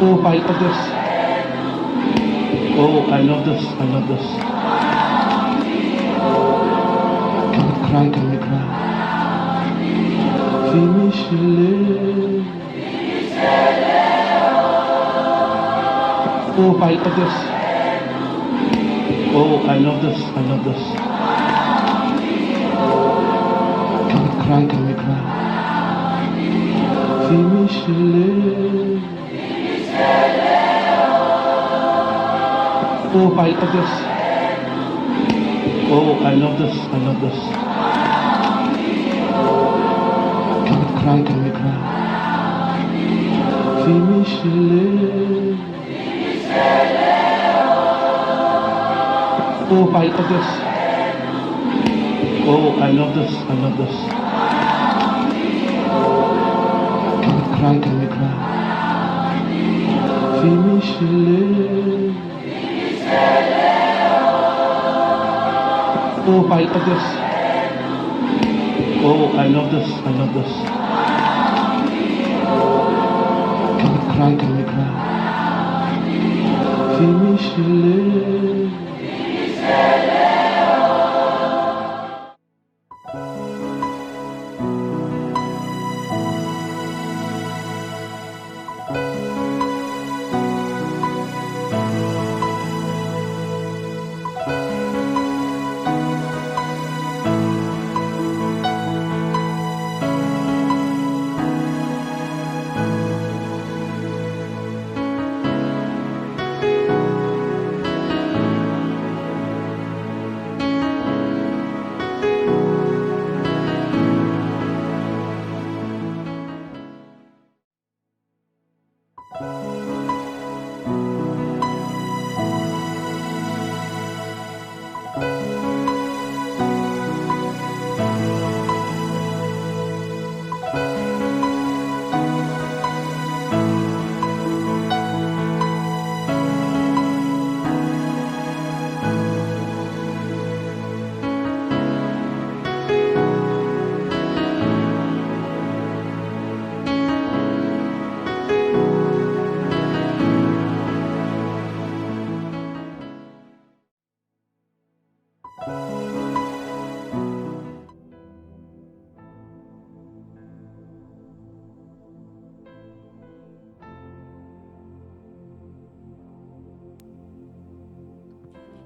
Oh, I love this. Oh, I love this. I love this. Can we cry? Can we cry? Finish-le. Oh, I love this. Oh, I love this. I love this. Can we cry? Can we cry? Finish-le. Oh, I love this. Oh, I love this. I love this. Can we cry? Can we cry? Finish-le. Oh, I love this. Oh, I love this. I love this. Can we cry? Can we cry? Finish-le. Oh, I love this. Oh, I love this. I love this. Can we cry? Can we cry? Finish-le.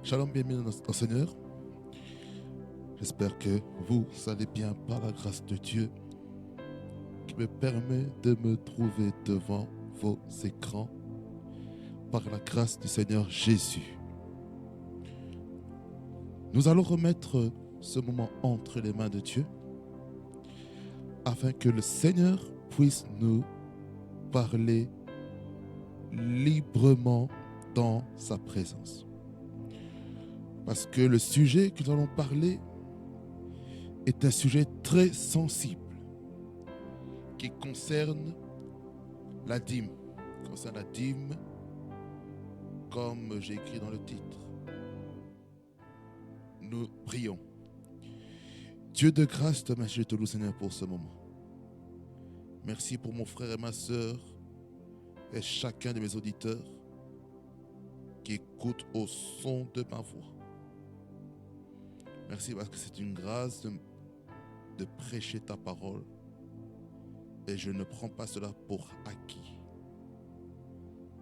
Shalom, bienvenue au Seigneur. J'espère que vous allez bien par la grâce de Dieu qui me permet de me trouver devant vos écrans par la grâce du Seigneur Jésus. Nous allons remettre ce moment entre les mains de Dieu afin que le Seigneur puisse nous parler librement dans sa présence. Parce que le sujet que nous allons parler est un sujet très sensible qui concerne la dîme. Concerne la dîme, comme j'ai écrit dans le titre. Nous prions. Dieu de grâce, je te loue, Seigneur, pour ce moment. Merci pour mon frère et ma sœur et chacun de mes auditeurs qui écoutent au son de ma voix. Merci parce que c'est une grâce de prêcher ta parole et je ne prends pas cela pour acquis.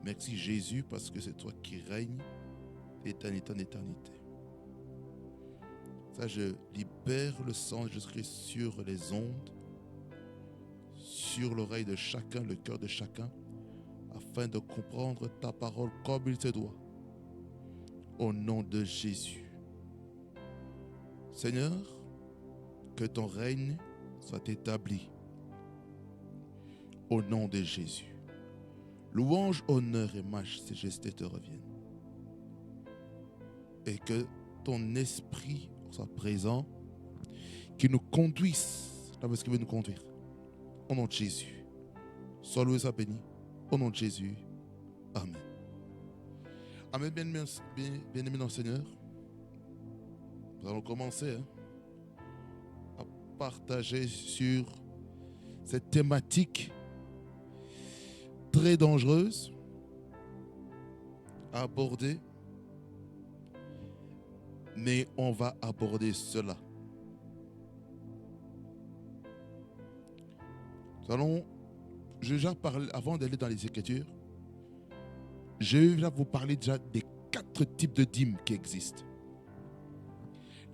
Merci Jésus parce que c'est toi qui règnes d'éternité en éternité. Ça, je libère le sang de Jésus-Christ sur les ondes, sur l'oreille de chacun, le cœur de chacun, afin de comprendre ta parole comme il se doit. Au nom de Jésus. Seigneur, que ton règne soit établi au nom de Jésus. Louange, honneur et majesté te reviennent. Et que ton esprit soit présent, qu'il nous conduise là où il veut nous conduire. Au nom de Jésus. Sois loué, sois béni. Au nom de Jésus. Amen. Amen, bien-aimés dans le Seigneur. Nous allons commencer à partager sur cette thématique très dangereuse à aborder. Mais on va aborder cela. Je vais déjà parler, avant d'aller dans les Écritures, je vais déjà vous parler déjà des 4 types de dîmes qui existent.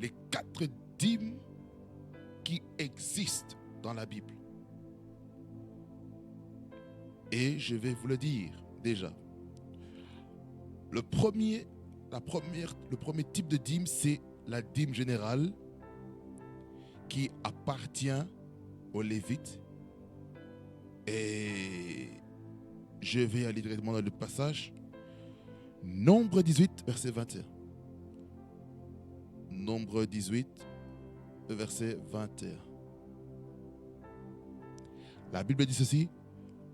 Les 4 dîmes qui existent dans la Bible. Et je vais vous le dire déjà. Le premier type de dîme, c'est la dîme générale qui appartient aux Lévites. Et je vais aller directement dans le passage. Nombre 18, verset 21. Nombre 18, verset 21. La Bible dit ceci.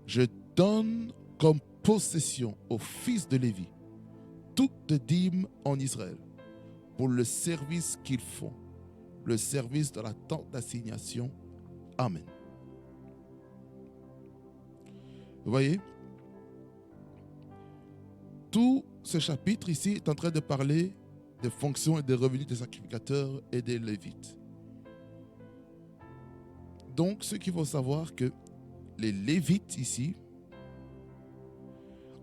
Je donne comme possession aux fils de Lévi toute dîme en Israël pour le service qu'ils font, le service de la tente d'assignation. Amen. Vous voyez, tout ce chapitre ici est en train de parler des fonctions et des revenus des sacrificateurs et des Lévites. Donc, ce qu'il faut savoir que les Lévites ici,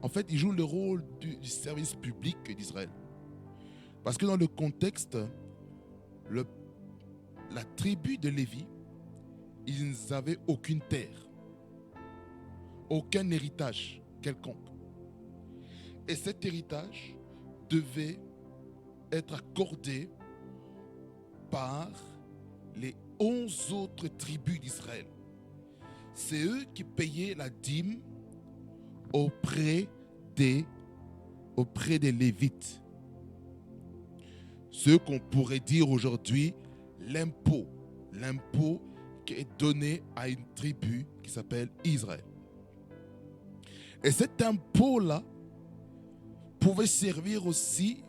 en fait, ils jouent le rôle du service public d'Israël. Parce que dans le contexte, la tribu de Lévi, ils n'avaient aucune terre, aucun héritage quelconque. Et cet héritage devait être accordé par les 11 autres tribus d'Israël. C'est eux qui payaient la dîme auprès des Lévites. Ce qu'on pourrait dire aujourd'hui l'impôt qui est donné à une tribu qui s'appelle Israël. Et cet impôt-là pouvait servir aussi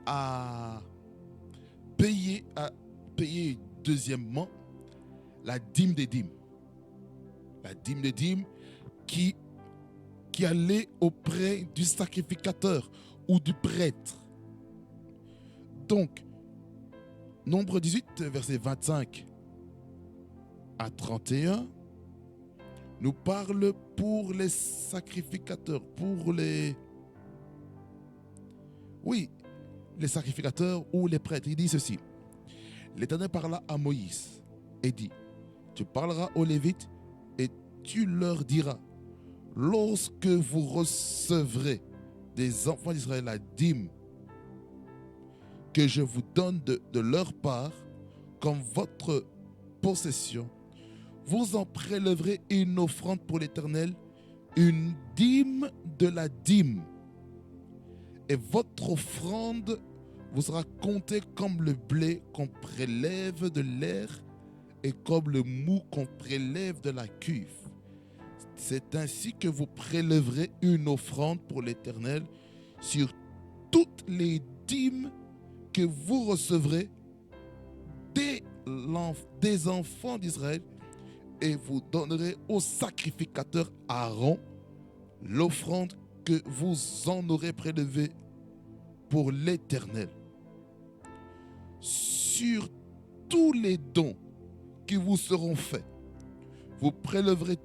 à payer deuxièmement la dîme des dîmes. La dîme des dîmes qui allait auprès du sacrificateur ou du prêtre. Donc, Nombre 18, verset 25 à 31, nous parle pour les sacrificateurs, les sacrificateurs ou les prêtres. Il dit ceci. L'Éternel parla à Moïse et dit, tu parleras aux Lévites et tu leur diras, lorsque vous recevrez des enfants d'Israël la dîme que je vous donne de leur part comme votre possession, vous en prélèverez une offrande pour l'Éternel, une dîme de la dîme. Et votre offrande vous sera comptée comme le blé qu'on prélève de l'aire et comme le mou qu'on prélève de la cuve. C'est ainsi que vous prélèverez une offrande pour l'Éternel sur toutes les dîmes que vous recevrez des enfants d'Israël, et vous donnerez au sacrificateur Aaron l'offrande que vous en aurez prélevée pour l'Éternel. Sur tous les dons qui vous seront faits, vous prélèverez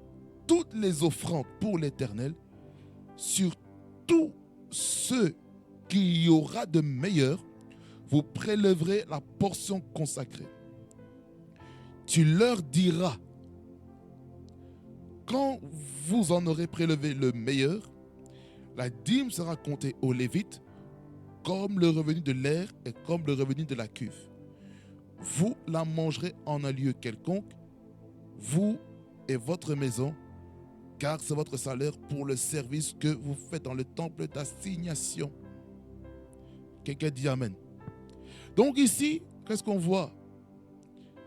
toutes les offrandes pour l'Éternel. Sur tout ce qu'il y aura de meilleur, vous prélèverez la portion consacrée. Tu leur diras, quand vous en aurez prélevé le meilleur, la dîme sera comptée aux Lévites comme le revenu de l'aire et comme le revenu de la cuve. Vous la mangerez en un lieu quelconque, vous et votre maison, car c'est votre salaire pour le service que vous faites dans le temple d'assignation. Quelqu'un dit Amen. Donc ici, qu'est-ce qu'on voit?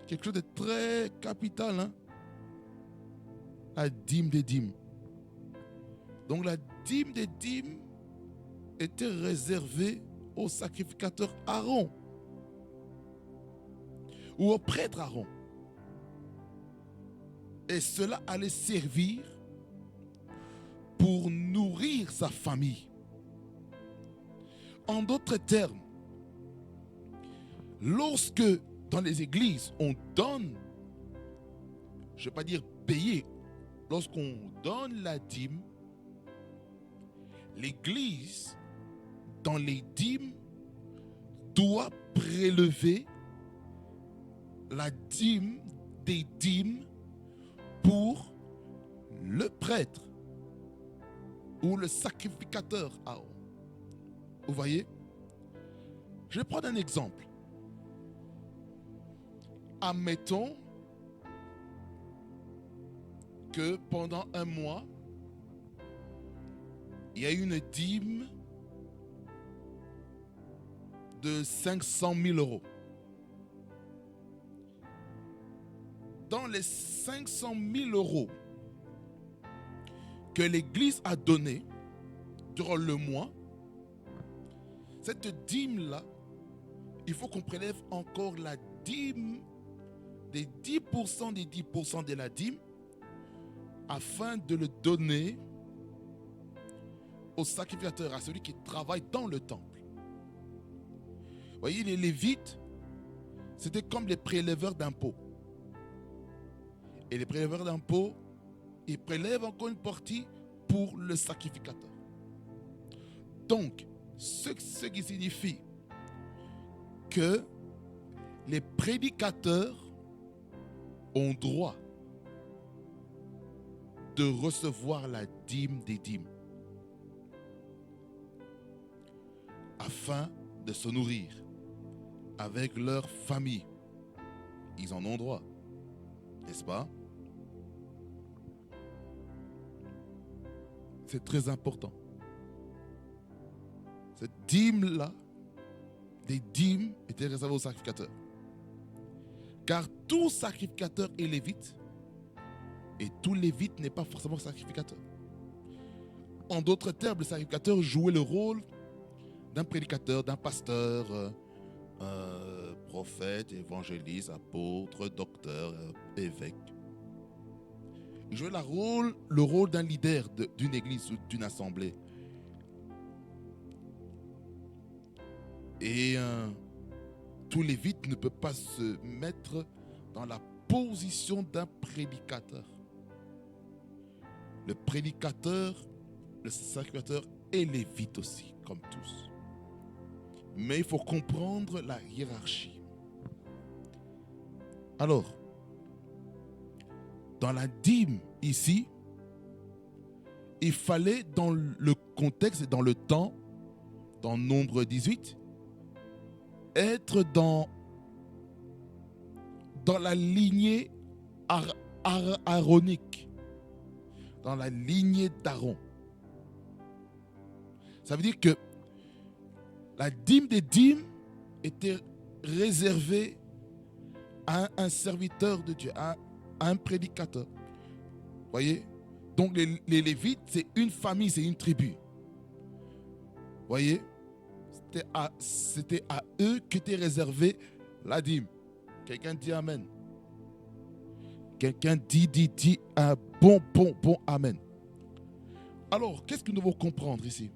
Quelque chose de très capital. la dîme des dîmes. Donc la dîme des dîmes était réservée au sacrificateur Aaron ou au prêtre Aaron. Et cela allait servir pour nourrir sa famille. En d'autres termes, lorsque dans les églises on donne, je ne vais pas dire payer, lorsqu'on donne la dîme, l'église, dans les dîmes, doit prélever la dîme des dîmes pour le prêtre ou le sacrificateur Aaron. Vous voyez? Je vais prendre un exemple. Admettons que pendant un mois, il y a une dîme de 500 000 euros. Dans les 500 000 euros que l'Église a donné durant le mois, cette dîme-là, il faut qu'on prélève encore la dîme des 10% des 10% de la dîme afin de le donner au sacrificateur, à celui qui travaille dans le temple. Vous voyez, les Lévites, c'était comme les prélèveurs d'impôts. Et les prélèveurs d'impôts, ils prélèvent encore une partie pour le sacrificateur. Donc, ce qui signifie que les prédicateurs ont droit de recevoir la dîme des dîmes afin de se nourrir avec leur famille. Ils en ont droit, n'est-ce pas? C'est très important. Cette dîme-là, des dîmes étaient réservées aux sacrificateurs. Car tout sacrificateur est lévite, et tout lévite n'est pas forcément sacrificateur. En d'autres termes, le sacrificateur jouait le rôle d'un prédicateur, d'un pasteur, prophète, évangéliste, apôtre, docteur, évêque. Il jouait le rôle d'un leader d'une église ou d'une assemblée. Et tout lévite ne peut pas se mettre dans la position d'un prédicateur. Le prédicateur, le sacrificateur est lévite aussi, comme tous. Mais il faut comprendre la hiérarchie. Alors, dans la dîme ici, il fallait dans le contexte et dans le temps, dans Nombre 18, être dans la lignée aaronique, dans la lignée d'Aaron. Ça veut dire que la dîme des dîmes était réservée à un serviteur de Dieu, à un prédicateur. Vous voyez? Donc les Lévites, c'est une famille, c'est une tribu. Vous voyez? C'était à eux qu'était réservée la dîme. Quelqu'un dit Amen. Quelqu'un dit un bon Amen. Alors, qu'est-ce que nous devons comprendre ici?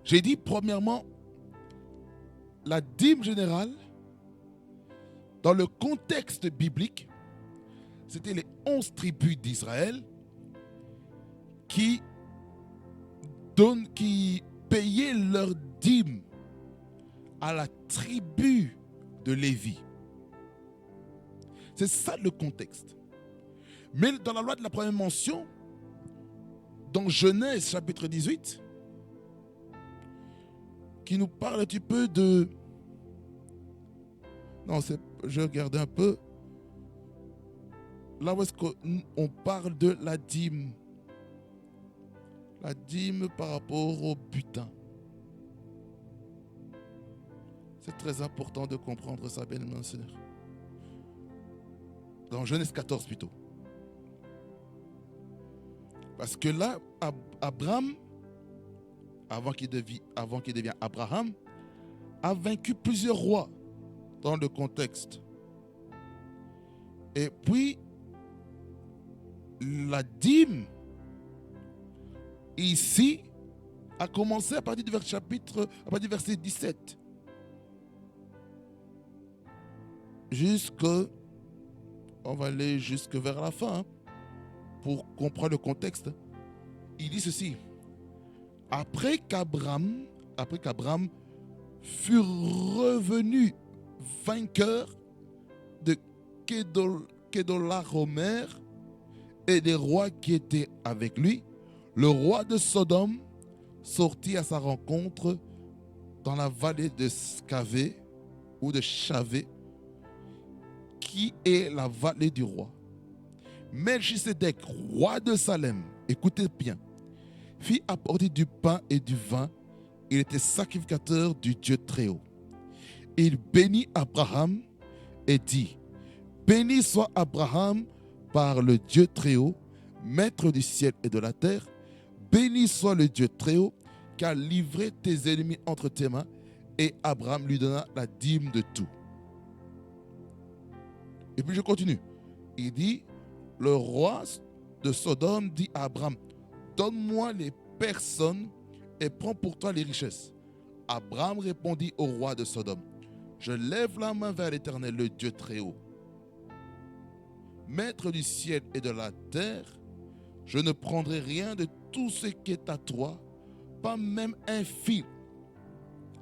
J'ai dit premièrement, la dîme générale, dans le contexte biblique, c'était les 11 tribus d'Israël qui payaient leur dîme à la tribu de Lévi. C'est ça le contexte. Mais dans la loi de la première mention, dans Genèse chapitre 18, qui nous parle un petit peu de... Non, je regardais un peu. Là où est-ce qu'on parle de la dîme. La dîme par rapport au butin. C'est très important de comprendre ça, bien aimé Seigneur. Dans Genèse 14 plutôt. Parce que là, Abraham, avant qu'il devienne Abraham, a vaincu plusieurs rois dans le contexte. Et puis, la dîme, ici, a commencé à partir du verset 17. On va aller jusque vers la fin, hein, pour comprendre le contexte. Il dit ceci. Après qu'Abraham fut revenu vainqueur de Kedorlaomer et des rois qui étaient avec lui, le roi de Sodome sortit à sa rencontre dans la vallée de Scavé ou de Chavé, qui est la vallée du roi. Melchisedec, roi de Salem, écoutez bien, fit apporter du pain et du vin. Il était sacrificateur du Dieu Très-Haut. Il bénit Abraham et dit, béni soit Abraham par le Dieu Très-Haut, maître du ciel et de la terre. Béni soit le Dieu Très-Haut qui a livré tes ennemis entre tes mains. Et Abraham lui donna la dîme de tout. Et puis je continue. Il dit, le roi de Sodome dit à Abraham, donne-moi les personnes et prends pour toi les richesses. Abraham répondit au roi de Sodome, je lève la main vers l'Éternel, le Dieu Très-Haut, maître du ciel et de la terre, je ne prendrai rien de tout ce qui est à toi, pas même un fil,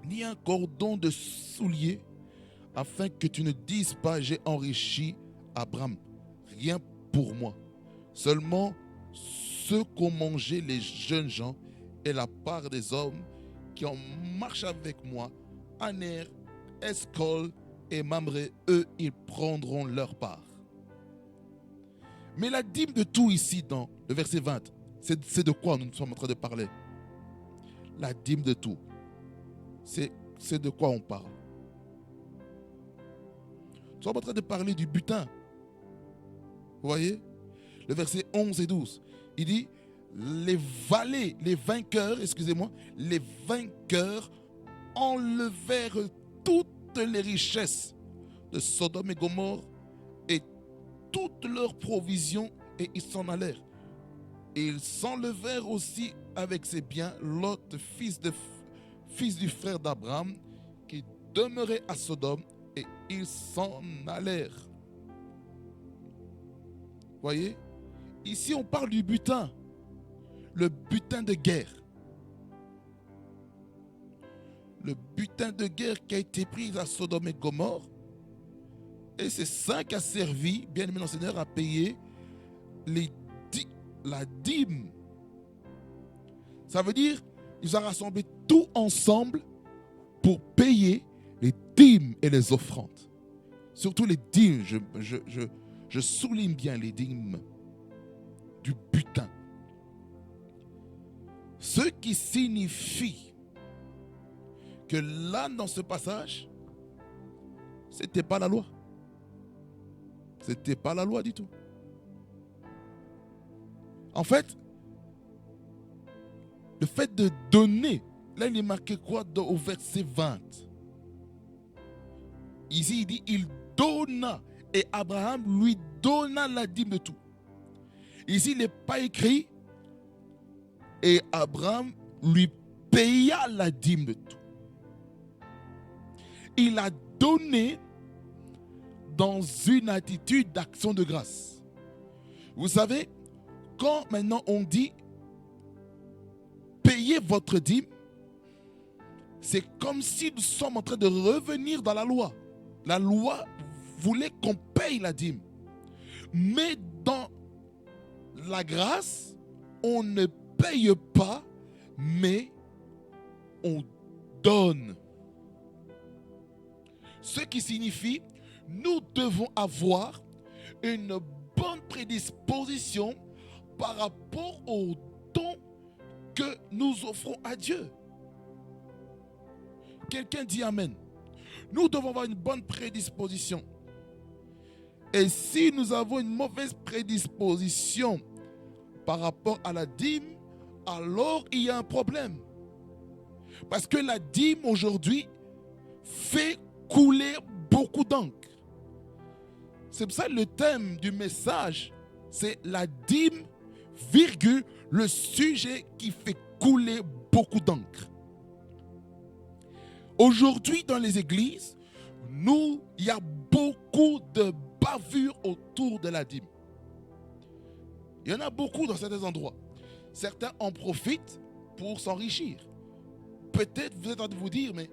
ni un cordon de soulier, afin que tu ne dises pas, j'ai enrichi Abraham. Rien pour moi, seulement ce qu'ont mangé les jeunes gens et la part des hommes qui en marchent avec moi, Aner, Escol et Mamré, eux, ils prendront leur part. Mais la dîme de tout ici, dans le verset 20, c'est de quoi nous sommes en train de parler? La dîme de tout. C'est de quoi on parle? Nous sommes en train de parler du butin. Vous voyez? Le verset 11 et 12. Il dit, les vainqueurs enlevèrent toutes les richesses de Sodome et Gomorrhe et toutes leurs provisions et ils s'en allèrent. Et ils s'enlevèrent aussi avec ses biens Lot, fils du frère d'Abraham, qui demeurait à Sodome, et ils s'en allèrent. Voyez? Ici, on parle du butin. Le butin de guerre. Le butin de guerre qui a été pris à Sodome et Gomorre. Et c'est ça qui a servi, bien aimé dans le Seigneur, à payer la dîme. Ça veut dire qu'ils ont rassemblé tout ensemble pour payer les dîmes et les offrandes. Surtout les dîmes, je souligne bien les dîmes du butin. Ce qui signifie que là, dans ce passage, ce n'était pas la loi. Ce n'était pas la loi du tout. En fait, le fait de donner, là il est marqué quoi au verset 20? Ici il dit, il donna, et Abraham lui donna la dîme de tout. Ici il n'est pas écrit, et Abraham lui paya la dîme de tout. Il a donné dans une attitude d'action de grâce. Vous savez, quand maintenant on dit payez votre dîme, c'est comme si nous sommes en train de revenir dans la loi. La loi voulait qu'on paye la dîme. Mais dans la grâce, on ne paye pas, mais on donne. Ce qui signifie, nous devons avoir une bonne prédisposition par rapport aux dons que nous offrons à Dieu. Quelqu'un dit Amen. Nous devons avoir une bonne prédisposition. Et si nous avons une mauvaise prédisposition par rapport à la dîme, alors il y a un problème. Parce que la dîme aujourd'hui fait couler beaucoup d'encre. C'est pour ça que le thème du message, c'est la dîme, virgule, le sujet qui fait couler beaucoup d'encre. Aujourd'hui, dans les églises, il y a beaucoup de bavures autour de la dîme. Il y en a beaucoup dans certains endroits. Certains en profitent pour s'enrichir. Peut-être vous êtes en train de vous dire, mais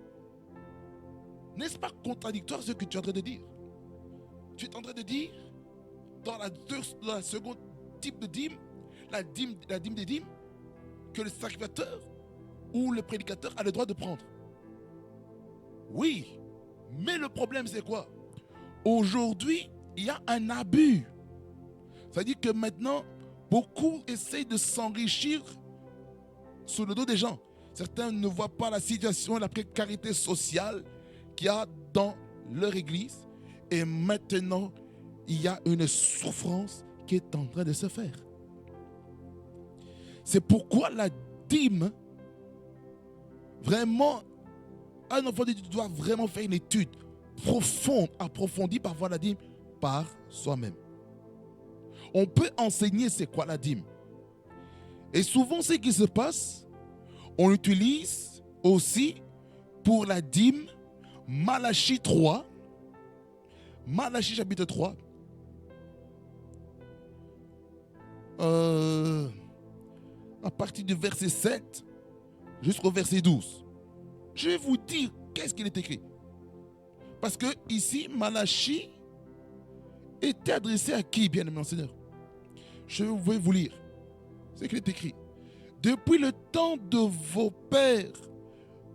n'est-ce pas contradictoire ce que tu es en train de dire? Tu es en train de dire, dans la seconde type de dîme, la dîme des dîmes, que le sacrificateur ou le prédicateur a le droit de prendre. Oui, mais le problème c'est quoi? Aujourd'hui, il y a un abus. C'est-à-dire que maintenant, beaucoup essayent de s'enrichir sur le dos des gens. Certains ne voient pas la situation, la précarité sociale qu'il y a dans leur église. Et maintenant, il y a une souffrance qui est en train de se faire. C'est pourquoi la dîme, vraiment, un enfant de Dieu doit vraiment faire une étude profonde, approfondie par voir la dîme par soi-même. On peut enseigner c'est quoi la dîme. Et souvent, ce qui se passe, on l'utilise aussi pour la dîme. Malachie 3, Malachie chapitre 3, à partir du verset 7 jusqu'au verset 12. Je vais vous dire qu'est-ce qu'il est écrit. Parce que ici, Malachie était adressé à qui, bien-aimé Seigneur? Je vais vous lire ce qu'il est écrit. Depuis le temps de vos pères,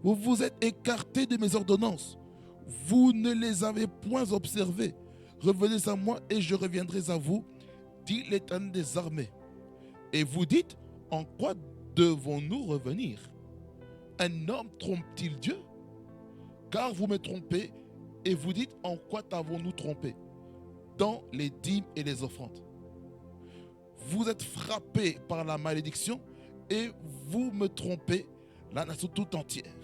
vous vous êtes écartés de mes ordonnances. Vous ne les avez point observées. Revenez à moi et je reviendrai à vous, dit l'Éternel des armées. Et vous dites, en quoi devons-nous revenir? Un homme trompe-t-il Dieu? Car vous me trompez et vous dites, en quoi t'avons-nous trompé? Dans les dîmes et les offrandes. Vous êtes frappés par la malédiction et vous me trompez, la nation tout entière.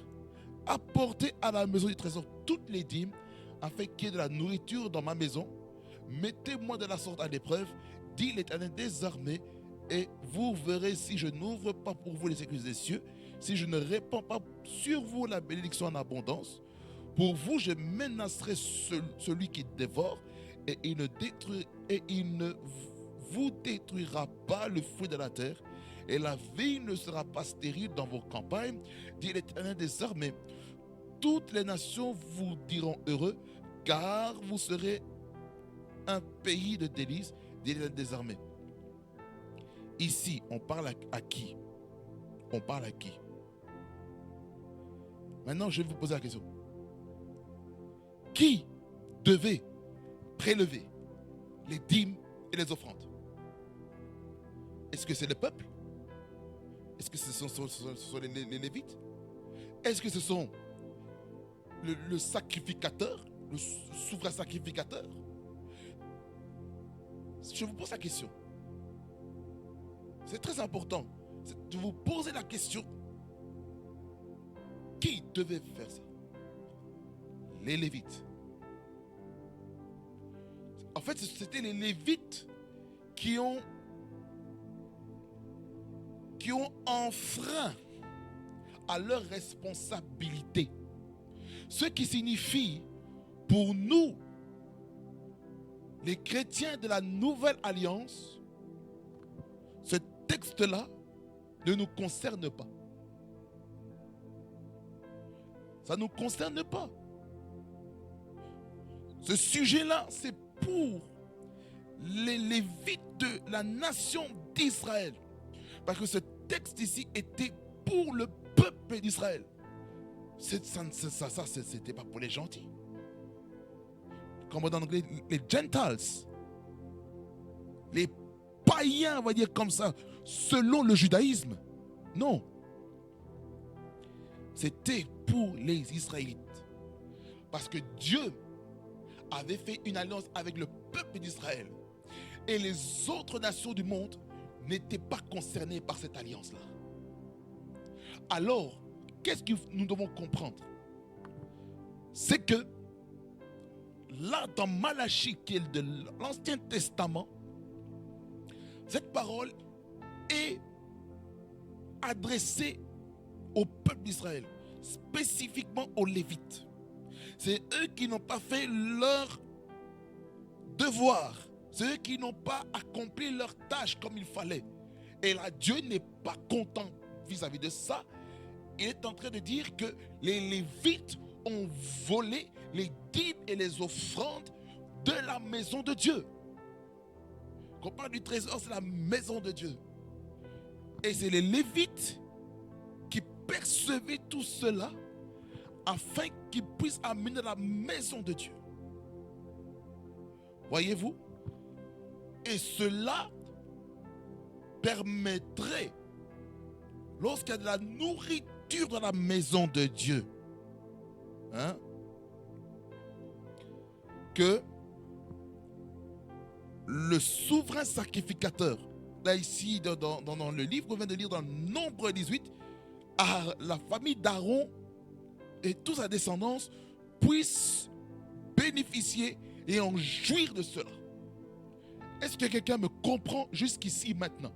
Apportez à la maison du trésor toutes les dîmes, afin qu'il y ait de la nourriture dans ma maison. Mettez-moi de la sorte à l'épreuve, dit l'Éternel des armées, et vous verrez si je n'ouvre pas pour vous les écluses des cieux, si je ne répands pas sur vous la bénédiction en abondance. Pour vous, je menacerai celui qui dévore, et il ne vous détruira pas le fruit de la terre, et la vie ne sera pas stérile dans vos campagnes, dit l'Éternel des armées. Toutes les nations vous diront heureux, car vous serez un pays de délices, dit l'Éternel des armées. Ici, on parle à qui? On parle à qui? Maintenant, je vais vous poser la question. Qui devait prélever les dîmes et les offrandes? Est-ce que c'est le peuple? Est-ce que ce sont les Lévites? Est-ce que ce sont le sacrificateur, le souverain sacrificateur? Je vous pose la question. C'est très important de vous poser la question. Qui devait faire ça? Les Lévites. En fait, c'était les Lévites qui ont enfreint à leur responsabilité. Ce qui signifie pour nous, les chrétiens de la nouvelle alliance, ce texte-là ne nous concerne pas. Ça ne nous concerne pas. Ce sujet-là, c'est pour les Lévites de la nation d'Israël. Parce que ce texte ici était pour le peuple d'Israël. Ça, c'était pas pour les gentils. Comme on dit en anglais, les Gentiles. Les païens, on va dire comme ça, selon le judaïsme. Non. C'était pour les Israélites. Parce que Dieu avait fait une alliance avec le peuple d'Israël. Et les autres nations du monde n'étaient pas concernés par cette alliance-là. Alors, qu'est-ce que nous devons comprendre? C'est que là, dans Malachie, qui est de l'Ancien Testament, cette parole est adressée au peuple d'Israël, spécifiquement aux Lévites. C'est eux qui n'ont pas fait leur devoir. C'est eux qui n'ont pas accompli leur tâche comme il fallait. Et là, Dieu n'est pas content vis-à-vis de ça. Il est en train de dire que les Lévites ont volé les dîmes et les offrandes de la maison de Dieu. Quand on parle du trésor, c'est la maison de Dieu. Et c'est les Lévites qui percevaient tout cela afin qu'ils puissent amener la maison de Dieu. Voyez-vous? Et cela permettrait, lorsqu'il y a de la nourriture dans la maison de Dieu, que le souverain sacrificateur, là ici dans le livre qu'on vient de lire dans Nombre 18, à la famille d'Aaron et toute sa descendance puissent bénéficier et en jouir de cela. Est-ce que quelqu'un me comprend jusqu'ici maintenant?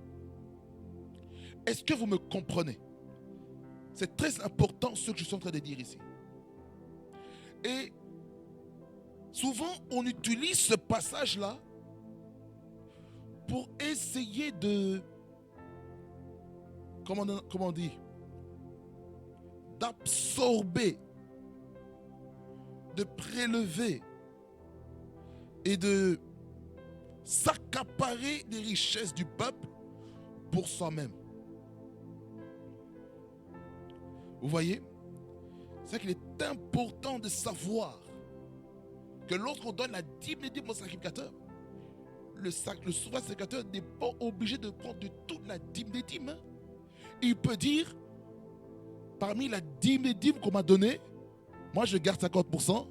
Est-ce que vous me comprenez? C'est très important ce que je suis en train de dire ici. Et souvent, on utilise ce passage-là pour essayer de, comment on dit, d'absorber, de prélever et de s'accaparer des richesses du peuple pour soi-même. Vous voyez? C'est qu'il est important de savoir que lorsqu'on donne la dîme au sacrificateur, le souverain sacrificateur n'est pas obligé de prendre de toute la dîme des dîmes. Il peut dire, parmi la dîme des dîmes qu'on m'a donnée, moi je garde 50%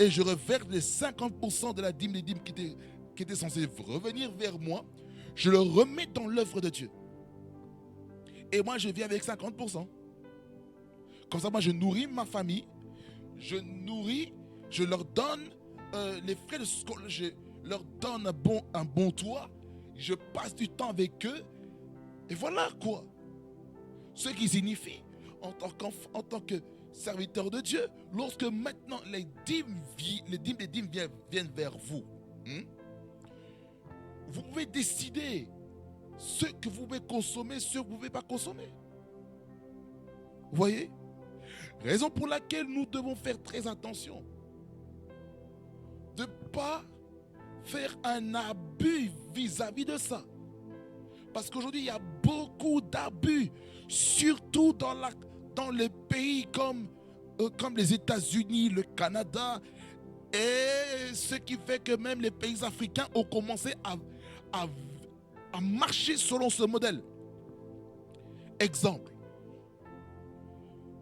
et je reverse les 50% de la dîme des dîmes qui était censée revenir vers moi. Je le remets dans l'œuvre de Dieu. Et moi je viens avec 50%. Comme ça, moi, je nourris ma famille. Je leur donne les frais de scolarité. Je leur donne un bon toit. Je passe du temps avec eux. Et voilà quoi. Ce qui signifie, en tant que serviteur de Dieu, lorsque maintenant les dîmes viennent vers vous, vous pouvez décider ce que vous pouvez consommer, ce que vous ne pouvez pas consommer. Vous voyez? Raison pour laquelle nous devons faire très attention de ne pas faire un abus vis-à-vis de ça. Parce qu'aujourd'hui, il y a beaucoup d'abus, surtout dans les pays comme les États-Unis, le Canada, et ce qui fait que même les pays africains ont commencé à marcher selon ce modèle. Exemple.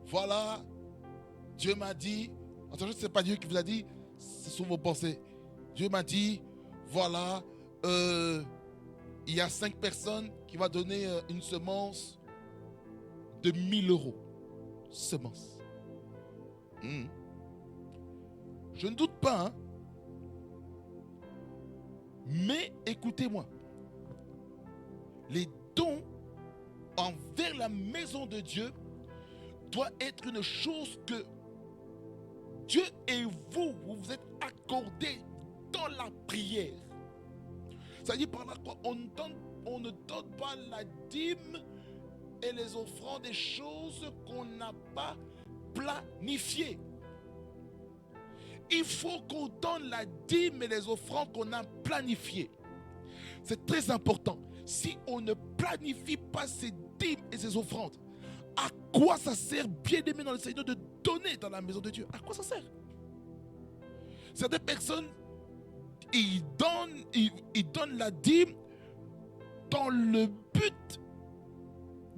Voilà, Dieu m'a dit, attention, ce n'est pas Dieu qui vous a dit, ce sont vos pensées. Dieu m'a dit, voilà, il y a 5 personnes qui vont donner une semence de 1000 €. Semence. Je ne doute pas, hein. Mais écoutez-moi, les dons envers la maison de Dieu doit être une chose que Dieu et vous êtes accordés dans la prière. Ça dit par là quoi? On ne donne pas la dîme et les offrandes des choses qu'on n'a pas planifiées. Il faut qu'on donne la dîme et les offrandes qu'on a planifiées. C'est très important. Si on ne planifie pas ces dîmes et ces offrandes, à quoi ça sert, bien-aimé dans le Seigneur, de donner dans la maison de Dieu? À quoi ça sert? Certaines personnes, ils donnent la dîme dans le but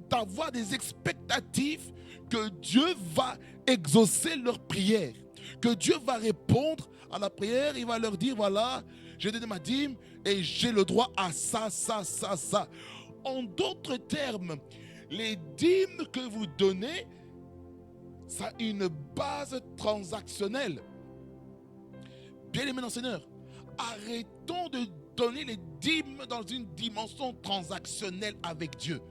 d'avoir des expectatives que Dieu va exaucer leurs prières, que Dieu va répondre à la prière. Il va leur dire, voilà, j'ai donné ma dîme et j'ai le droit à ça, ça, ça, ça. En d'autres termes, les dîmes que vous donnez, ça a une base transactionnelle. Bien-aimés dans le Seigneur, arrêtons de donner les dîmes dans une dimension transactionnelle avec Dieu.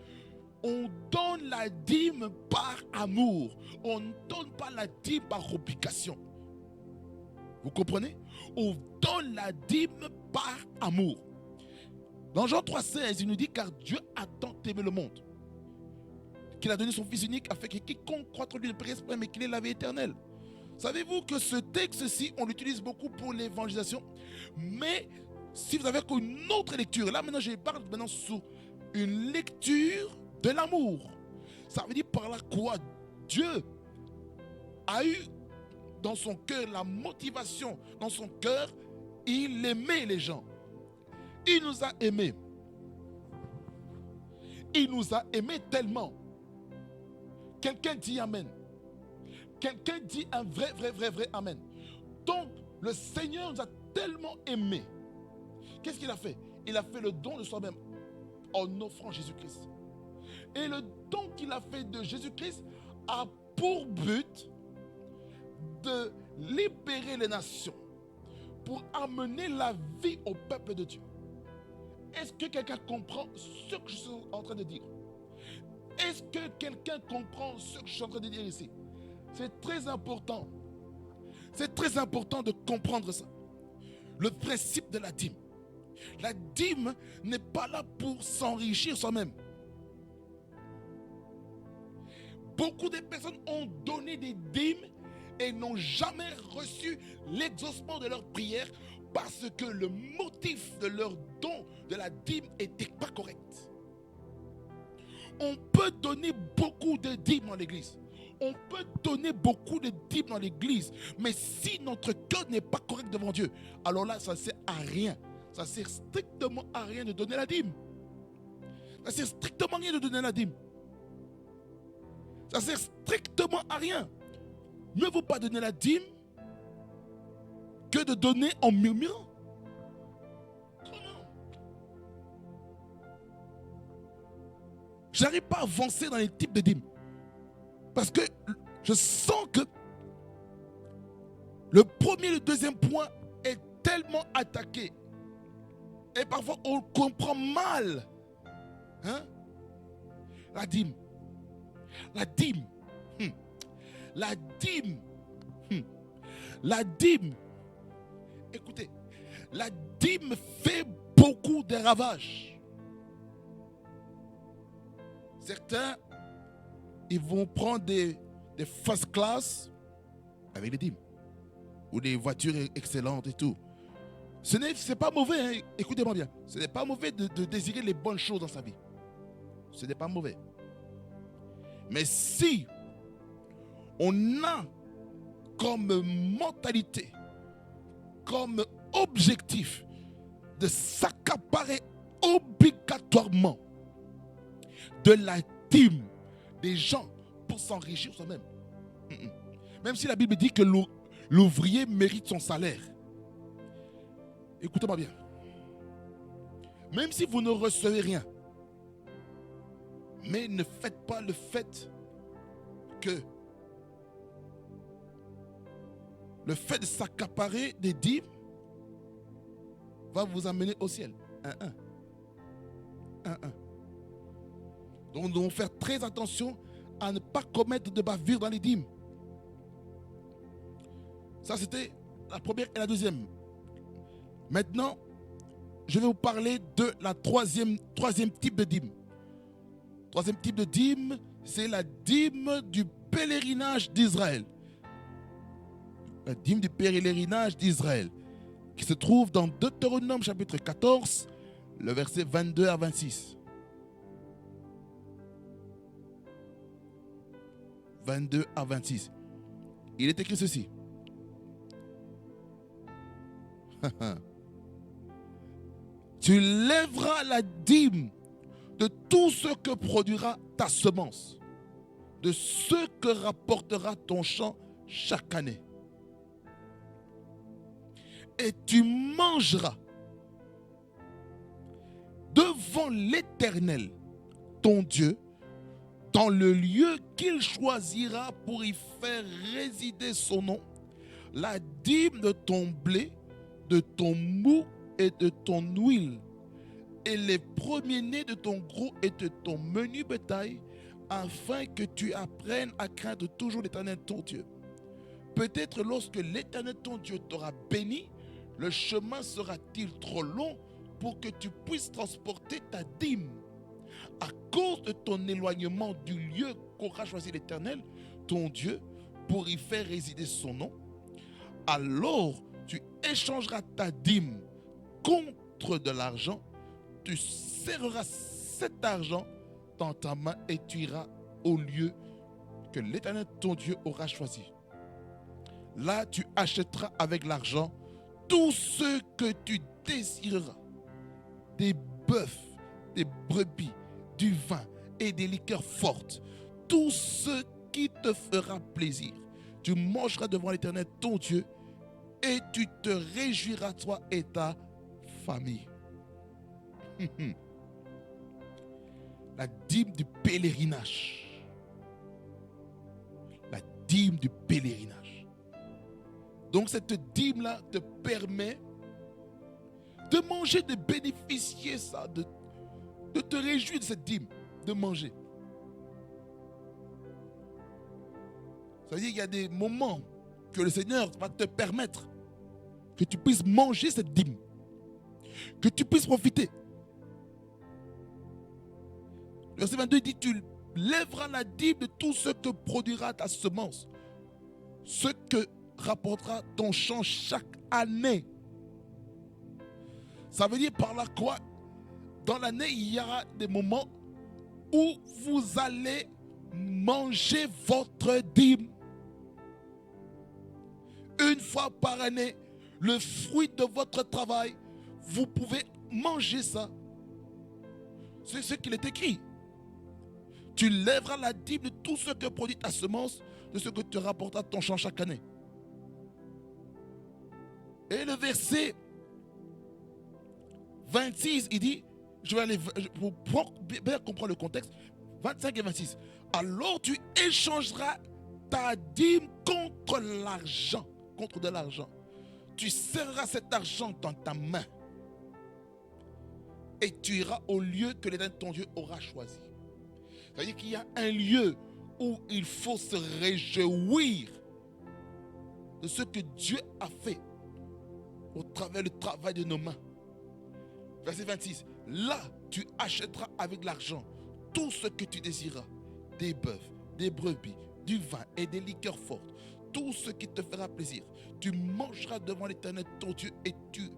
On donne la dîme par amour. On ne donne pas la dîme par obligation. Vous comprenez? On donne la dîme par amour. Dans Jean 3,16, il nous dit: car Dieu a tant aimé le monde qu'il a donné son Fils unique afin que quiconque croit en lui ne périsse pas, mais qu'il ait la vie éternelle. Savez-vous que ce texte-ci, on l'utilise beaucoup pour l'évangélisation, mais si vous avez une autre lecture, là maintenant je parle maintenant sur une lecture de l'amour. Ça veut dire par là quoi? Dieu a eu dans son cœur la motivation, dans son cœur, il aimait les gens. Il nous a aimés. Il nous a aimés tellement. Quelqu'un dit Amen. Quelqu'un dit un vrai Amen. Donc, le Seigneur nous a tellement aimés. Qu'est-ce qu'il a fait? Il a fait le don de soi-même en offrant Jésus-Christ. Et le don qu'il a fait de Jésus-Christ a pour but de libérer les nations pour amener la vie au peuple de Dieu. Est-ce que quelqu'un comprend ce que je suis en train de dire? Est-ce que quelqu'un comprend ce que je suis en train de dire ici? C'est très important. C'est très important de comprendre ça. Le principe de la dîme. La dîme n'est pas là pour s'enrichir soi-même. Beaucoup de personnes ont donné des dîmes et n'ont jamais reçu l'exaucement de leur prière parce que le motif de leur don de la dîme n'était pas correct. On peut donner beaucoup de dîmes dans l'église. On peut donner beaucoup de dîmes dans l'église. Mais si notre cœur n'est pas correct devant Dieu, alors là, ça ne sert à rien. Ça ne sert strictement à rien de donner la dîme. Ça ne sert strictement à rien de donner la dîme. Ça ne sert strictement à rien. Mieux vaut pas donner la dîme que de donner en murmurant. J'arrive pas à avancer dans les types de dîmes. Parce que je sens que le premier et le deuxième point est tellement attaqué. Et parfois on comprend mal. Hein? La dîme. La dîme. La dîme. La dîme. Écoutez, la dîme fait beaucoup de ravages. Certains, ils vont prendre des first class avec des dîmes. Ou des voitures excellentes et tout. Ce n'est pas mauvais, hein? Écoutez-moi bien. Ce n'est pas mauvais de désirer les bonnes choses dans sa vie. Ce n'est pas mauvais. Mais si on a comme mentalité, comme objectif de s'accaparer obligatoirement de la dîme des gens pour s'enrichir soi-même. Même si la Bible dit que l'ouvrier mérite son salaire. Écoutez-moi bien. Même si vous ne recevez rien, mais ne faites pas le fait que le fait de s'accaparer des dîmes va vous amener au ciel. Donc nous devons faire très attention à ne pas commettre de bavure dans les dîmes. Ça c'était la première et la deuxième. Maintenant, je vais vous parler de la troisième type de dîme. Troisième type de dîme, c'est la dîme du pèlerinage d'Israël. La dîme du pèlerinage d'Israël, qui se trouve dans Deutéronome chapitre 14, le verset 22 à 26. 22 à 26. Il est écrit ceci. Tu lèveras la dîme de tout ce que produira ta semence, de ce que rapportera ton champ chaque année. Et tu mangeras devant l'Éternel ton Dieu, dans le lieu qu'il choisira pour y faire résider son nom, la dîme de ton blé, de ton mou et de ton huile, et les premiers-nés de ton gros et de ton menu bétail, afin que tu apprennes à craindre toujours l'Éternel ton Dieu. Peut-être lorsque l'Éternel ton Dieu t'aura béni, le chemin sera-t-il trop long pour que tu puisses transporter ta dîme? À cause de ton éloignement du lieu qu'aura choisi l'Éternel, ton Dieu, pour y faire résider son nom, alors tu échangeras ta dîme contre de l'argent, tu serreras cet argent dans ta main et tu iras au lieu que l'Éternel ton Dieu aura choisi. Là, tu achèteras avec l'argent tout ce que tu désireras, des bœufs, des brebis, du vin et des liqueurs fortes, tout ce qui te fera plaisir. Tu mangeras devant l'Éternel ton Dieu et tu te réjouiras toi et ta famille. La dîme du pèlerinage. La dîme du pèlerinage. Donc cette dîme-là te permet de manger, de bénéficier ça, de te réjouir de cette dîme, de manger. Ça veut dire qu'il y a des moments que le Seigneur va te permettre que tu puisses manger cette dîme, que tu puisses profiter. Le verset 22 dit, tu lèveras la dîme de tout ce que produira ta semence, ce que rapportera ton champ chaque année. Ça veut dire par là quoi? Dans l'année, il y aura des moments où vous allez manger votre dîme. Une fois par année, le fruit de votre travail, vous pouvez manger ça. C'est ce qu'il est écrit. Tu lèveras la dîme de tout ce que produit ta semence, de ce que tu rapporteras ton champ chaque année. Et le verset 26, il dit, je vais aller pour bien comprendre le contexte, 25 et 26. Alors tu échangeras ta dîme contre l'argent, contre de l'argent. Tu serreras cet argent dans ta main et tu iras au lieu que l'Éternel ton Dieu aura choisi. C'est-à-dire qu'il y a un lieu où il faut se réjouir de ce que Dieu a fait au travers du travail de nos mains. Verset 26. Là, tu achèteras avec l'argent tout ce que tu désiras, des bœufs, des brebis, du vin et des liqueurs fortes, tout ce qui te fera plaisir. Tu mangeras devant l'Éternel ton Dieu et tu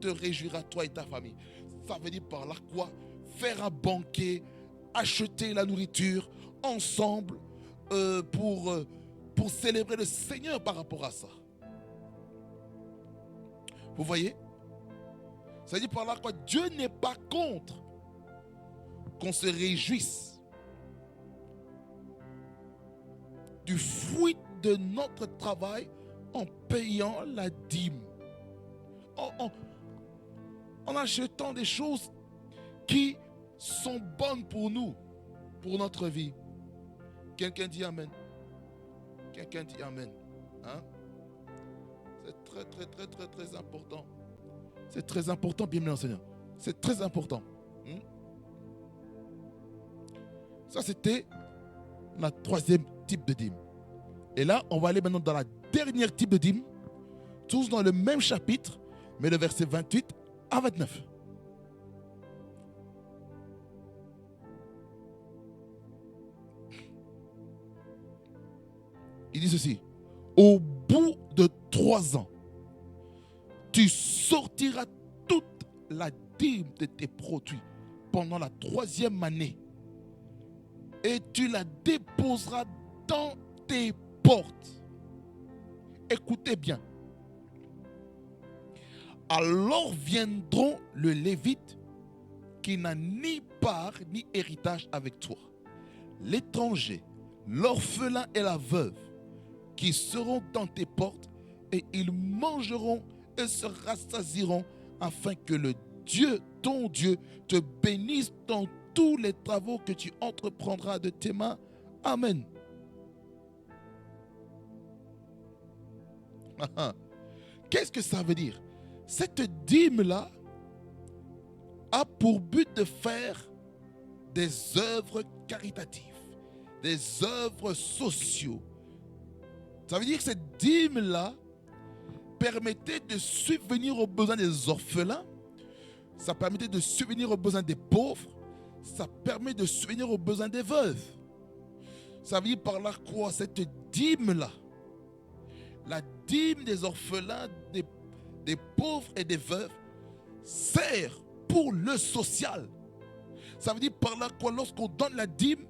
te réjouiras, toi et ta famille. Ça veut dire par là quoi? Faire un banquet, acheter la nourriture ensemble pour célébrer le Seigneur par rapport à ça. Vous voyez? Ça dit par là quoi? Dieu n'est pas contre qu'on se réjouisse du fruit de notre travail en payant la dîme, en achetant des choses qui sont bonnes pour nous, pour notre vie. Quelqu'un dit Amen. Quelqu'un dit Amen. Hein? C'est très, très, très, très, très important. C'est très important, bien aimé Seigneur. C'est très important. Ça, c'était la troisième type de dîme. Et là, on va aller maintenant dans la dernière type de dîme, tous dans le même chapitre, mais le verset 28 à 29. Il dit ceci. Au bout de 3 ans, tu sortiras toute la dîme de tes produits pendant la 3e année et tu la déposeras dans tes portes. Écoutez bien. Alors viendront le Lévite qui n'a ni part ni héritage avec toi, l'étranger, l'orphelin et la veuve qui seront dans tes portes et ils mangeront et se rassasieront afin que le Dieu, ton Dieu, te bénisse dans tous les travaux que tu entreprendras de tes mains. Amen. Qu'est-ce que ça veut dire? Cette dîme-là a pour but de faire des œuvres caritatives, des œuvres sociaux. Ça veut dire que cette dîme-là permettait de subvenir aux besoins des orphelins, ça permettait de subvenir aux besoins des pauvres, ça permet de subvenir aux besoins des veuves. Ça veut dire par là quoi? Cette dîme-là, la dîme des orphelins, des pauvres et des veuves, sert pour le social. Ça veut dire par là quoi? Lorsqu'on donne la dîme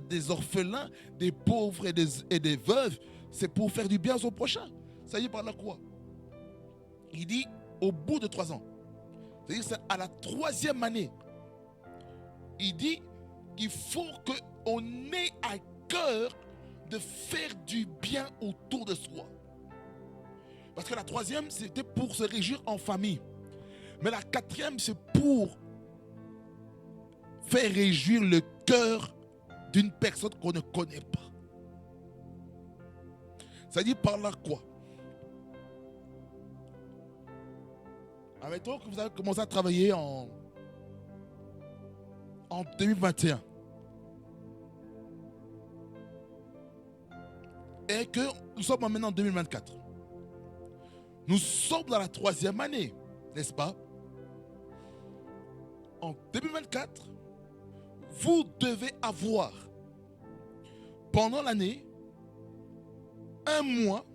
des orphelins, des pauvres et des veuves, c'est pour faire du bien à son prochain. Ça veut dire par là quoi? Il dit au bout de 3 ans. C'est-à-dire c'est à la 3e année. Il dit qu'il faut qu'on ait à cœur de faire du bien autour de soi. Parce que la 3e, c'était pour se réjouir en famille. Mais la 4e, c'est pour faire réjouir le cœur d'une personne qu'on ne connaît pas. Ça dit par là quoi? Admettons que vous avez commencé à travailler en 2021. Et que nous sommes maintenant en 2024. Nous sommes dans la 3e année, n'est-ce pas? En 2024, vous devez avoir pendant l'année un mois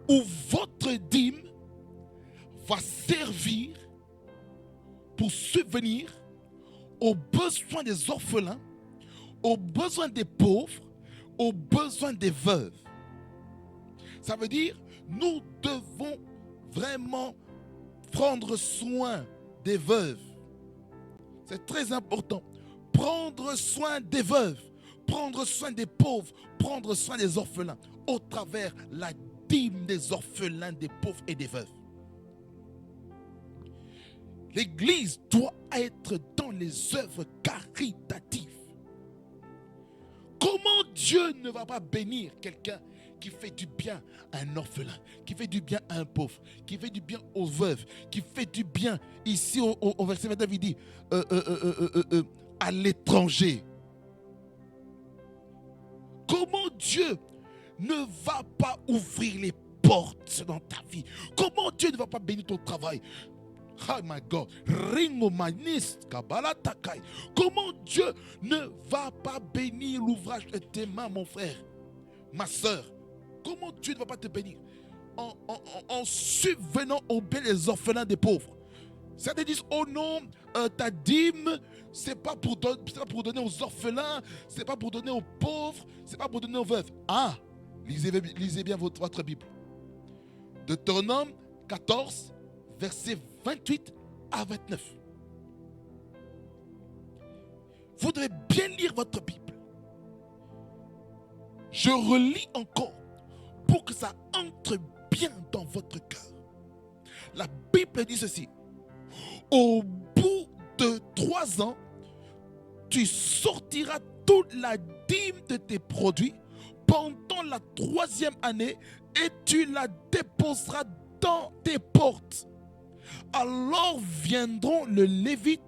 où votre dîme va servir pour subvenir aux besoins des orphelins, aux besoins des pauvres, aux besoins des veuves. Ça veut dire, nous devons vraiment prendre soin des veuves. C'est très important. Prendre soin des veuves, prendre soin des pauvres, prendre soin des orphelins, au travers la dîme des orphelins, des pauvres et des veuves. L'Église doit être dans les œuvres caritatives. Comment Dieu ne va pas bénir quelqu'un qui fait du bien à un orphelin, qui fait du bien à un pauvre, qui fait du bien aux veuves, qui fait du bien, ici au verset 29, il dit, à l'étranger. Comment Dieu ne va pas ouvrir les portes dans ta vie? Comment Dieu ne va pas bénir ton travail? Oh my God. Comment Dieu ne va pas bénir l'ouvrage de tes mains, mon frère, ma soeur? Comment Dieu ne va pas te bénir? En subvenant au bien des orphelins, des pauvres. Certains disent, oh non, ta dîme, c'est pas pour donner aux orphelins, c'est pas pour donner aux pauvres, c'est pas pour donner aux veuves. Ah, lisez bien votre Bible. Deutéronome 14, versets 28 à 29. Vous devez bien lire votre Bible. Je relis encore pour que ça entre bien dans votre cœur. La Bible dit ceci. Au bout de 3 ans, tu sortiras toute la dîme de tes produits pendant la 3e année et tu la déposeras dans tes portes. Alors viendront le Lévite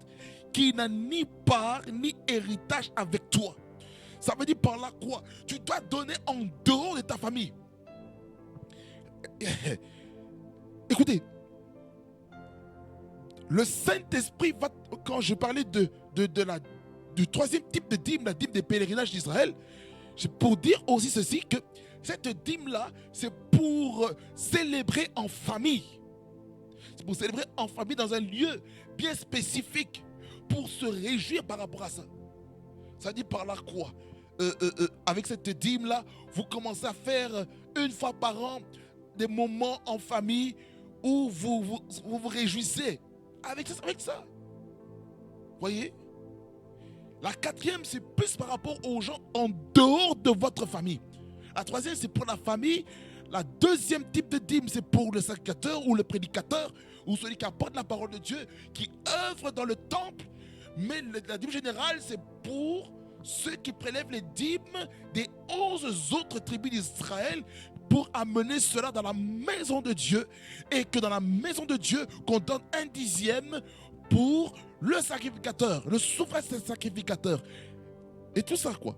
qui n'a ni part ni héritage avec toi. Ça veut dire par là quoi? Tu dois donner en dehors de ta famille. Écoutez, le Saint-Esprit va, quand je parlais du 3e type de dîme, la dîme des pèlerinages d'Israël, c'est pour dire aussi ceci, que cette dîme-là, c'est pour célébrer en famille. C'est pour célébrer en famille dans un lieu bien spécifique, pour se réjouir par rapport à ça. Ça dit par là quoi? Avec cette dîme-là, vous commencez à faire une fois par an des moments en famille où vous réjouissez avec ça. Voyez? La 4e, c'est plus par rapport aux gens en dehors de votre famille. La 3e, c'est pour la famille. La 2e type de dîme, c'est pour le sacrificateur ou le prédicateur ou celui qui apporte la parole de Dieu, qui œuvre dans le temple. Mais la dîme générale, c'est pour ceux qui prélèvent les dîmes des 11 autres tribus d'Israël, pour amener cela dans la maison de Dieu, et que dans la maison de Dieu, qu'on donne un dixième pour le sacrificateur, le souverain sacrificateur. Et tout ça, quoi.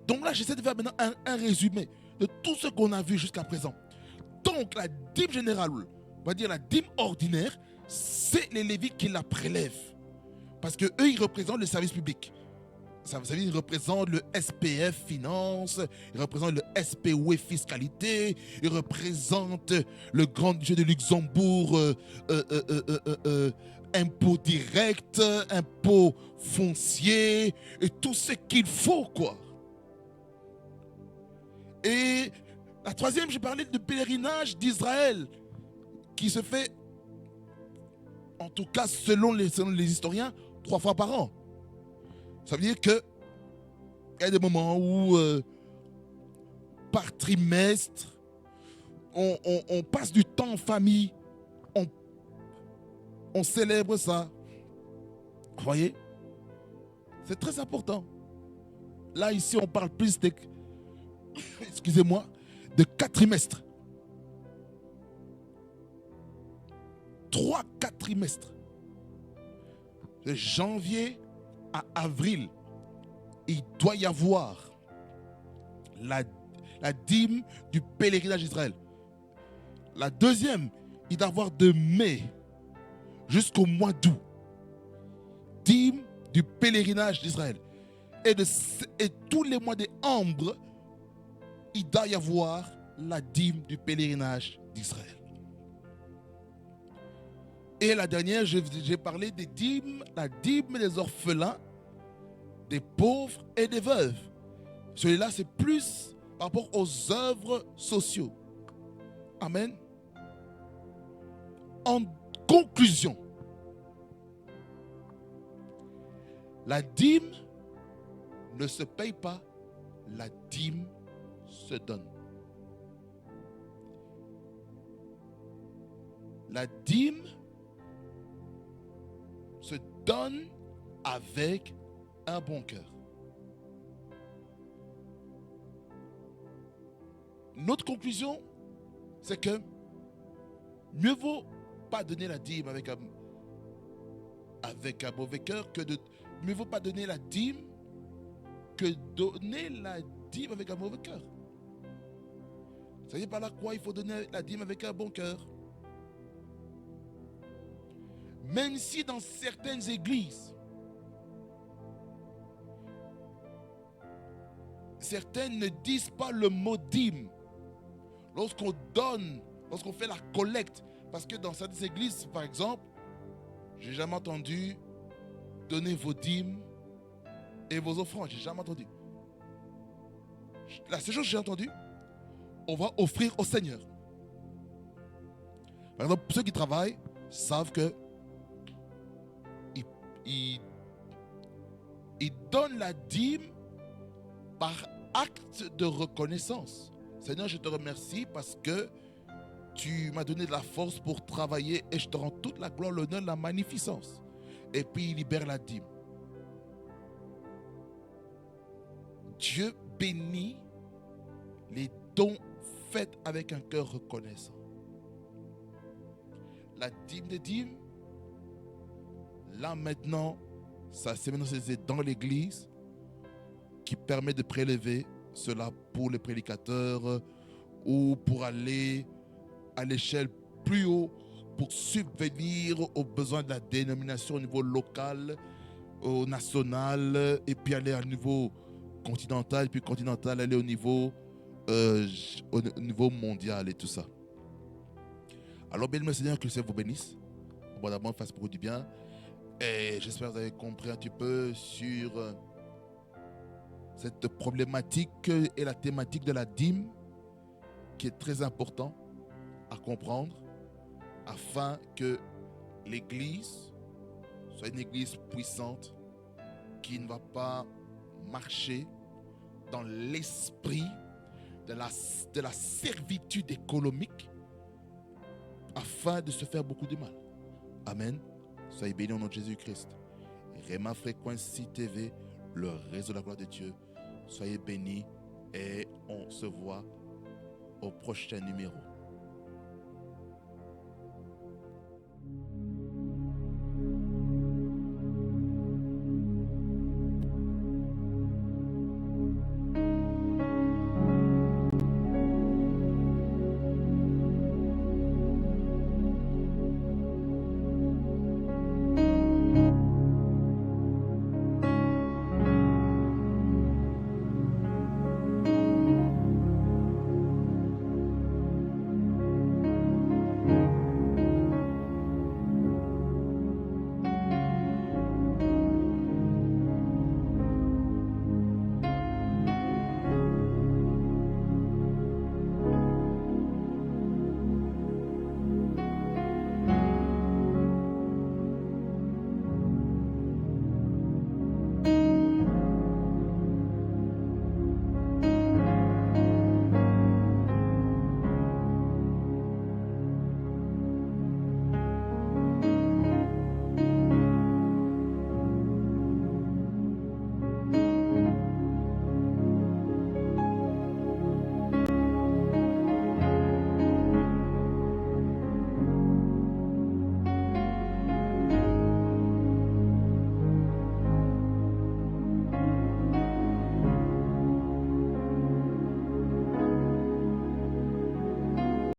Donc là, j'essaie de faire maintenant un résumé de tout ce qu'on a vu jusqu'à présent. Donc, la dîme générale, on va dire la dîme ordinaire, c'est les Lévites qui la prélèvent. Parce qu'eux, ils représentent le service public. Ça, vous savez, ils représentent le SPF Finance, ils représentent le SPOE Fiscalité, ils représentent le Grand-Duché de Luxembourg, impôts directs, impôts fonciers, et tout ce qu'il faut, quoi. Et la troisième, j'ai parlé de pèlerinage d'Israël, qui se fait, en tout cas selon les historiens, 3 fois par an. Ça veut dire qu'il y a des moments où, par trimestre, on passe du temps en famille, on célèbre ça. Vous voyez? C'est très important. Là, ici, on parle plus de, excusez-moi, de 4 trimestres. 3-4 trimestres. De janvier à avril, il doit y avoir la dîme du pèlerinage d'Israël. La deuxième, il doit y avoir de mai jusqu'au mois d'août, dîme du pèlerinage d'Israël. Et tous les mois de ambre, il doit y avoir la dîme du pèlerinage d'Israël. Et la dernière, j'ai parlé des dîmes, la dîme des orphelins, des pauvres et des veuves. Celui-là, c'est plus par rapport aux œuvres sociaux. Amen. En conclusion, la dîme ne se paye pas, la dîme se donne. La dîme se donne avec un bon cœur. Notre conclusion, c'est que mieux vaut pas donner la dîme avec un mauvais cœur que de... Mieux vaut pas donner la dîme que donner la dîme avec un mauvais cœur. Vous savez par là quoi il faut donner la dîme avec un bon cœur. Même si dans certaines églises, certaines ne disent pas le mot dîme lorsqu'on donne, lorsqu'on fait la collecte. Parce que dans certaines églises, par exemple, j'ai jamais entendu donner vos dîmes et vos offrandes. J'ai jamais entendu. La seule chose que j'ai entendue, on va offrir au Seigneur. Par exemple, ceux qui travaillent savent que ils donnent la dîme par acte de reconnaissance. Seigneur, je te remercie parce que tu m'as donné de la force pour travailler et je te rends toute la gloire, l'honneur, la magnificence. Et puis il libère la dîme. Dieu bénit les dons faits avec un cœur reconnaissant. La dîme des dîmes, là maintenant, ça c'est maintenant dans l'église qui permet de prélever cela pour les prédicateurs ou pour aller à l'échelle plus haut pour subvenir aux besoins de la dénomination au niveau local, au national, et puis aller à un niveau continental, et puis continental, aller au niveau mondial et tout ça. Alors, bien, le Seigneur, que le Seigneur vous bénisse. Abondamment, fasse beaucoup du bien. Et j'espère que vous avez compris un petit peu sur cette problématique et la thématique de la dîme qui est très important à comprendre afin que l'Église soit une Église puissante qui ne va pas marcher dans l'esprit de la servitude économique afin afin de se faire beaucoup de mal. Amen. Soyez bénis au nom de Jésus-Christ. Réma Frequency TV, le réseau de la gloire de Dieu. Soyez bénis et on se voit au prochain numéro.